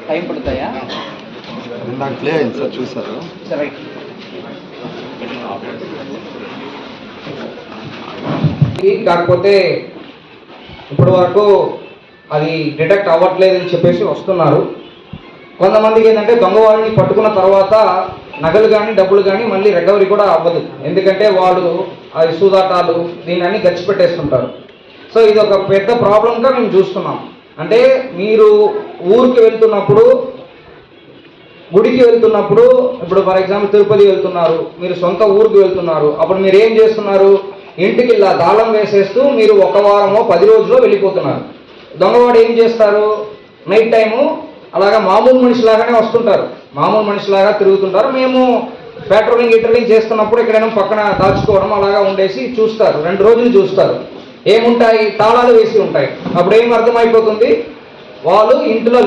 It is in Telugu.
టైం పడతాయా? నాకు ప్లే అయింది సార్, చూసారు. కాకపోతే ఇప్పటి వరకు అది డిటెక్ట్ అవ్వట్లేదని చెప్పేసి వస్తున్నారు. కొంతమందికి ఏంటంటే దొంగవాడిని పట్టుకున్న తర్వాత నగలు కానీ డబ్బులు కానీ మళ్ళీ రికవరీ కూడా అవ్వదు. ఎందుకంటే వాళ్ళు అది సూదాటాలు దీన్ని అన్ని గచ్చి పెట్టేస్తుంటారు. సో ఇది ఒక పెద్ద ప్రాబ్లంగా మేము చూస్తున్నాం. అంటే మీరు ఊరికి వెళ్తున్నప్పుడు, గుడికి వెళ్తున్నప్పుడు, ఇప్పుడు ఫర్ ఎగ్జాంపుల్ తిరుపతి వెళ్తున్నారు, మీరు సొంత ఊరికి వెళ్తున్నారు, అప్పుడు మీరు ఏం చేస్తున్నారు? ఇంటికి ఇలా తాళం వేసేస్తూ మీరు 1 వారమో 10 రోజుల్లో వెళ్ళిపోతున్నారు. దొంగవాడు ఏం చేస్తారు? నైట్ టైము అలాగా మామూలు మనిషిలాగానే వస్తుంటారు, మామూలు మనిషిలాగా తిరుగుతుంటారు. మేము పెట్రోలింగ్ చేస్తున్నప్పుడు ఎక్కడైనా పక్కన దాచుకోవడం అలాగా ఉండేసి చూస్తారు, 2 రోజులు చూస్తారు. ఏముంటాయి? తాళాలు వేసి ఉంటాయి. అప్పుడు ఏం అర్థమైపోతుంది? వాళ్ళు ఇంట్లో